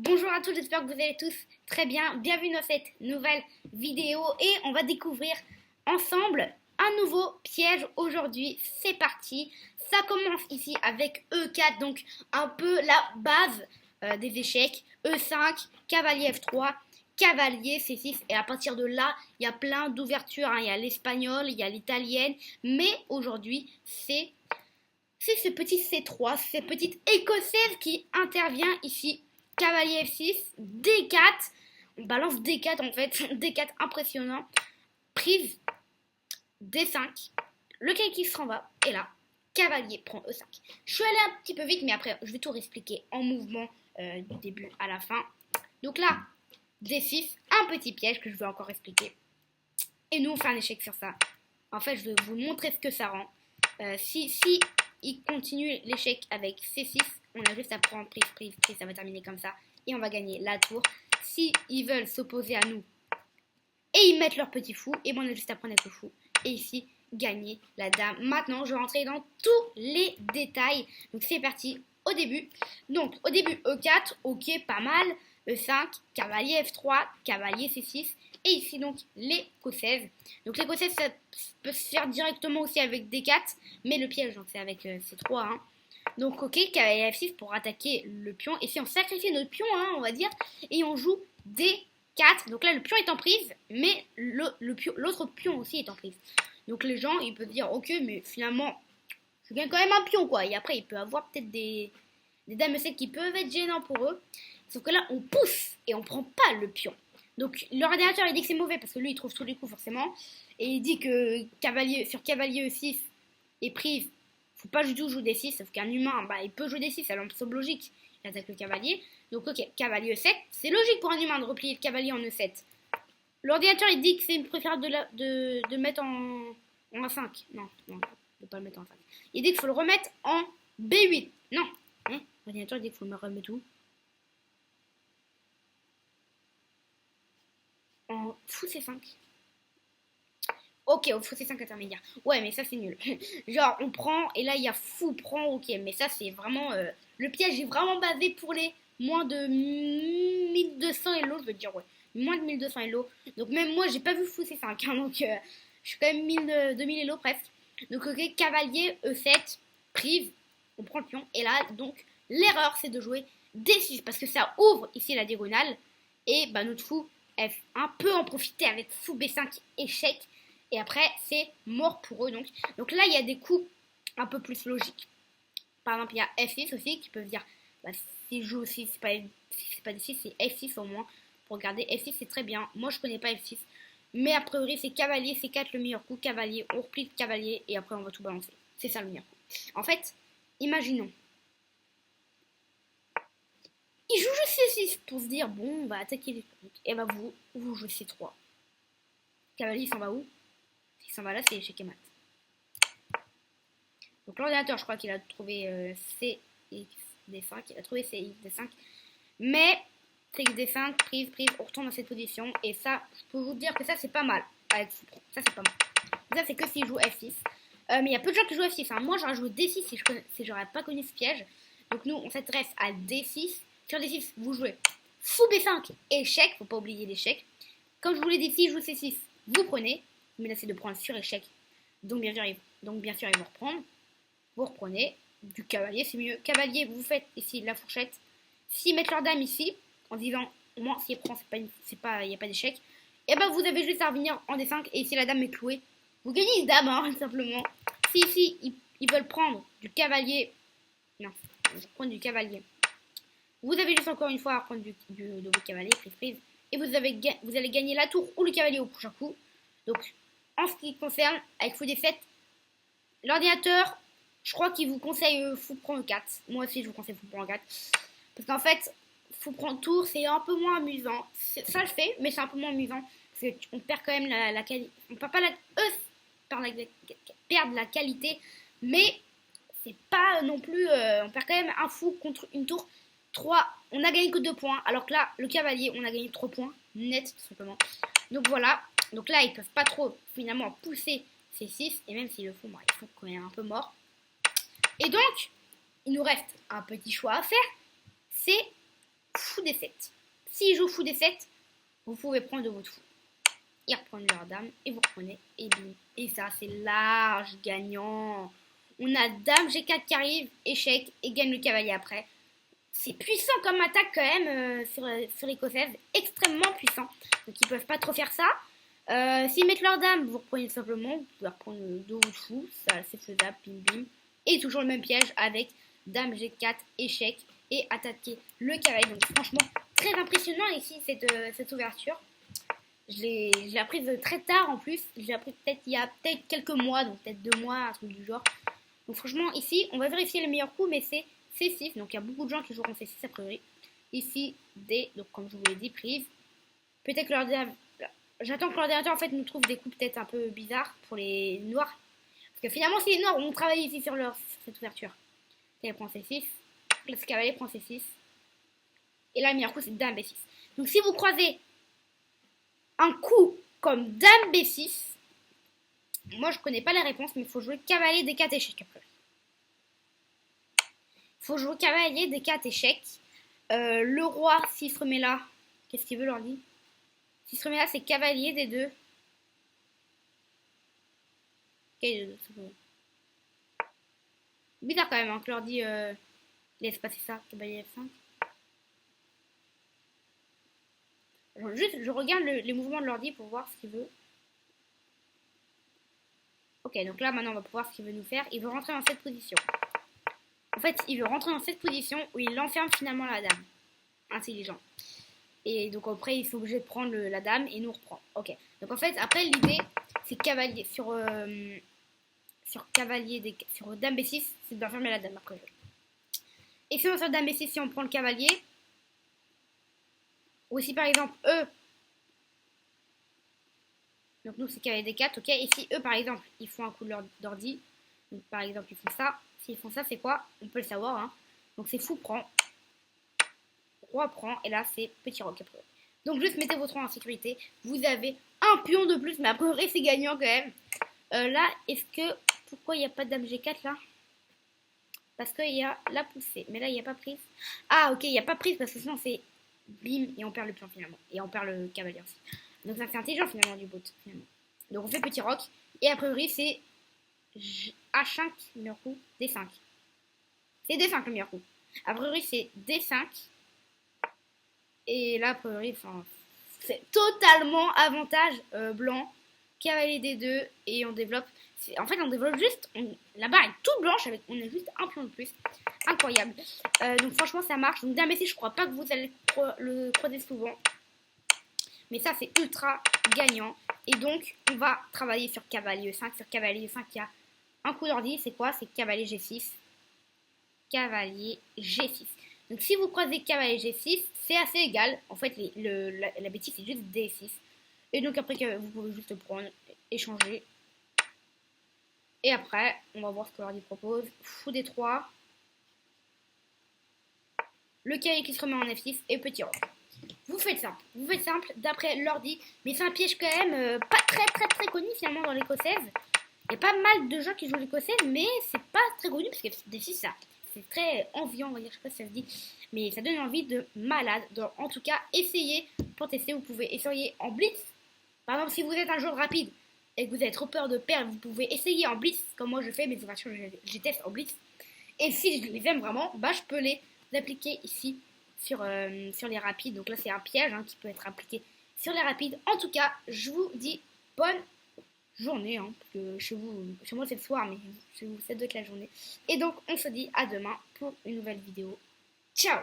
Bonjour à tous, j'espère que vous allez tous très bien. Bienvenue dans cette nouvelle vidéo et on va découvrir ensemble un nouveau piège aujourd'hui. C'est parti. Ça commence ici avec E4, donc un peu la base des échecs. E5, cavalier F3, cavalier C6 et à partir de là, il y a plein d'ouvertures. Il y a l'espagnol, il y a l'italienne, mais aujourd'hui, c'est ce petit C3, cette petite écossaise qui intervient ici. Cavalier F6, D4. On balance D4 en fait. D4 impressionnant. Prise D5. Le qui se renvoie. Et là, cavalier prend E5. Je suis allée un petit peu vite, mais après, je vais tout réexpliquer en mouvement du début à la fin. Donc là, D6, un petit piège que je vais encore expliquer. Et nous, on fait un échec sur ça. En fait, je vais vous montrer ce que ça rend. Si il continue l'échec avec C6, on a juste à prendre prise, ça va terminer comme ça. Et on va gagner la tour. Si ils veulent s'opposer à nous et ils mettent leur petit fou, et bon, on a juste à prendre notre fou. Et ici, gagner la dame. Maintenant, je vais rentrer dans tous les détails. Donc c'est parti au début. Donc au début, E4, ok, pas mal. E5, cavalier F3, cavalier C6. Et ici donc l'écossaise. Donc l'écossaise, ça peut se faire directement aussi avec D4. Mais le piège, donc c'est avec C3. Hein. Donc ok, cavalier F6 pour attaquer le pion. Et si on sacrifie notre pion, hein, on va dire, et on joue D4. Donc là, le pion est en prise, mais l'autre pion aussi est en prise. Donc les gens, ils peuvent dire, ok, mais finalement, je gagne quand même un pion, quoi. Et après, il peut avoir peut-être des dames E7 qui peuvent être gênants pour eux. Sauf que là, on pousse et on prend pas le pion. Donc l'ordinateur, il dit que c'est mauvais parce que lui, il trouve tous les coups, forcément. Et il dit que sur cavalier E6 et prise, faut pas du tout jouer D6, sauf qu'un humain, bah, il peut jouer D6, ça semble logique. Il attaque le cavalier. Donc ok, cavalier E7, c'est logique pour un humain de replier le cavalier en E7. L'ordinateur, il dit que c'est préférable de mettre en A5. Non, de pas le mettre en A5. Il dit qu'il faut le remettre en B8. Non, hein, l'ordinateur, il dit qu'il faut le remettre où? En fou C5. Ok, au fou C5 intermédiaire. Ouais, mais ça c'est nul. Genre, on prend, et là il y a fou prend, ok. Mais ça c'est vraiment. Le piège est vraiment basé pour les moins de 1200 Elo, je veux dire, ouais. Moins de 1200 Elo. Donc même moi, j'ai pas vu fou C5. Hein, donc je suis quand même 2000 Elo presque. Donc ok, cavalier E7, prise, on prend le pion. Et là, donc, l'erreur c'est de jouer D6 parce que ça ouvre ici la diagonale. Et bah, notre fou F1 peut en profiter avec fou B5 échec. Et après, c'est mort pour eux. Donc là, il y a des coups un peu plus logiques. Par exemple, il y a F6 aussi qui peuvent dire bah, si je joue aussi, c'est pas D6, c'est F6 au moins. Pour regarder, F6 c'est très bien. Moi, je connais pas F6. Mais a priori, c'est cavalier, C4 le meilleur coup. Cavalier, on replie le cavalier et après, on va tout balancer. C'est ça le meilleur coup. En fait, imaginons. Il joue juste C6 pour se dire bon, on va attaquer les trucs. Et bah, vous jouez C3. Cavalier, il s'en va où? Il s'en va là, c'est échec et mat. Donc l'ordinateur, je crois qu'il a trouvé CXD5. Il a trouvé CXD5. Mais CXD5, prise, on retourne dans cette position. Et ça, je peux vous dire que ça, c'est pas mal. Avec ça, c'est pas mal. Ça, c'est que s'il joue F6. Mais il y a peu de gens qui jouent F6. Hein. Moi, j'aurais joué D6 si j'aurais pas connu ce piège. Donc nous, on s'adresse à D6. Sur D6, vous jouez fou B5, échec. Faut pas oublier l'échec. Comme je vous l'ai dit, si je joue C6, vous prenez. Mais là, c'est de prendre sur échec. Donc bien sûr, ils vont reprendre. Vous reprenez du cavalier, c'est mieux. Cavalier, vous faites ici la fourchette. S'ils mettent leur dame ici, en disant, au moins, s'ils prennent, il n'y a pas d'échec, et ben vous avez juste à revenir en D5, et si la dame est clouée, vous gagnez une dame, hein, simplement. Si ici, ils veulent prendre du cavalier, non, ils vont prendre du cavalier. Vous avez juste encore une fois à prendre de votre cavalier, prise, et vous allez gagner la tour ou le cavalier au prochain coup. Donc, en ce qui concerne, avec fou D7, l'ordinateur, je crois qu'il vous conseille fou prend E4. Moi aussi, je vous conseille fou prend E4. Parce qu'en fait, fou prend tour, c'est un peu moins amusant. Ça le fait, mais c'est un peu moins amusant. Parce qu'on perd quand même la qualité. On ne perd pas perdre la qualité, mais c'est pas non plus. On perd quand même un fou contre une tour. 3, on a gagné que 2 points. Alors que là, le cavalier, on a gagné 3 points. Net, tout simplement. Donc voilà. Donc là, ils peuvent pas trop, finalement, pousser ces 6. Et même s'ils le font, ils sont quand même un peu morts. Et donc, il nous reste un petit choix à faire. C'est fou D7. S'ils jouent fou D7, vous pouvez prendre de votre fou. Ils reprennent leur dame et vous reprenez et bim. Et ça, c'est large gagnant. On a dame G4 qui arrive, échec et gagne le cavalier après. C'est puissant comme attaque quand même sur l'écossaise, extrêmement puissant. Donc ils peuvent pas trop faire ça. S'ils mettent leur dame, vous reprenez simplement, vous pouvez reprendre deux ou fou, ça c'est faisable, bim bim. Et toujours le même piège avec dame G4, échec et attaquer le cavalier. Donc franchement, très impressionnant ici cette ouverture. Je l'ai apprise très tard en plus, je l'ai appris peut-être il y a quelques mois, donc peut-être 2 mois, un truc du genre. Donc franchement ici, on va vérifier les meilleurs coups, mais c'est C6, donc il y a beaucoup de gens qui joueront C6 a priori. Ici, D, donc comme je vous l'ai dit, prise. Peut-être que l'ordinateur, j'attends que l'ordinateur en fait nous trouve des coups peut-être un peu bizarres pour les noirs. Parce que finalement, si les noirs ont travaillé ici sur cette ouverture. Elle prend C6, le cavalier prend C6. Et là, le meilleur coup, c'est dame B6. Donc si vous croisez un coup comme dame B6, moi je connais pas les réponses, mais il faut jouer cavalier D4 échec après. Il faut jouer cavalier D4 échec. Le roi, s'il se remet là, qu'est-ce qu'il veut leur dire? S'il se remet là, c'est cavalier D2. Bizarre quand même hein, que leur dit laisse passer ça, cavalier F5. Juste, je regarde les mouvements de l'ordi pour voir ce qu'il veut. Ok, donc là, maintenant, on va pouvoir voir ce qu'il veut nous faire. Il veut rentrer dans cette position. En fait, il veut rentrer dans cette position où il enferme finalement la dame. Intelligent. Et donc, après, il faut obligé de prendre la dame et nous reprend. Ok. Donc, en fait, après, l'idée, c'est cavalier. Sur cavalier, sur dame B6, c'est d'enfermer la dame après. Et si on sur dame B6, si on prend le cavalier, ou si par exemple, eux, donc nous c'est cavalier D4, ok. Et si eux par exemple ils font un coup d'ordi, donc par exemple ils font ça, s'ils font ça c'est quoi? On peut le savoir, hein. Donc c'est fou prend, roi prend, et là c'est petit roc après. Donc juste mettez votre roi en sécurité, vous avez un pion de plus, mais après c'est gagnant quand même. Là, est-ce que, pourquoi il n'y a pas de dame G4 là? Parce qu'il y a la poussée, mais là il n'y a pas prise. Ah ok, il n'y a pas prise parce que sinon c'est bim, et on perd le pion finalement. Et on perd le cavalier aussi. Donc ça c'est intelligent finalement du bot. Finalement. Donc on fait petit roc. Et a priori c'est H5 le meilleur coup, D5. C'est D5 le meilleur coup. A priori c'est D5. Et là a priori, c'est totalement avantage blanc. Cavalier D2 et on développe. En fait on développe juste, la barre est toute blanche, avec on a juste un pion de plus. Incroyable. Donc franchement ça marche. Donc dame B6 je crois pas que vous allez le croiser souvent. Mais ça c'est ultra gagnant. Et donc on va travailler sur cavalier 5. Sur cavalier 5 il y a un coup d'ordi. C'est quoi? C'est cavalier G6. Cavalier G6. Donc si vous croisez cavalier G6 c'est assez égal. En fait la bêtise c'est juste D6. Et donc après vous pouvez juste prendre, échanger. Et après on va voir ce que l'ordi propose. Fou D3. Le cavalier qui se remet en F6 et petit roc. Vous faites simple d'après l'ordi, mais c'est un piège quand même pas très connu finalement dans l'écossaise. Il y a pas mal de gens qui jouent l'écossaise, mais c'est pas très connu parce que D6 ça, c'est très enviant, on va dire, je sais pas si ça se dit, mais ça donne envie de malade. Donc, en tout cas, essayez pour tester, vous pouvez essayer en blitz. Par exemple, si vous êtes un joueur rapide et que vous avez trop peur de perdre, vous pouvez essayer en blitz, comme moi je fais, mes ouvertures, je les teste en blitz. Et si je les aime vraiment, bah je peux les appliquer ici sur les rapides. Donc là c'est un piège qui peut être appliqué sur les rapides. En tout cas je vous dis bonne journée parce que chez moi c'est le soir, mais chez vous ça doit être la journée. Et donc on se dit à demain pour une nouvelle vidéo. Ciao.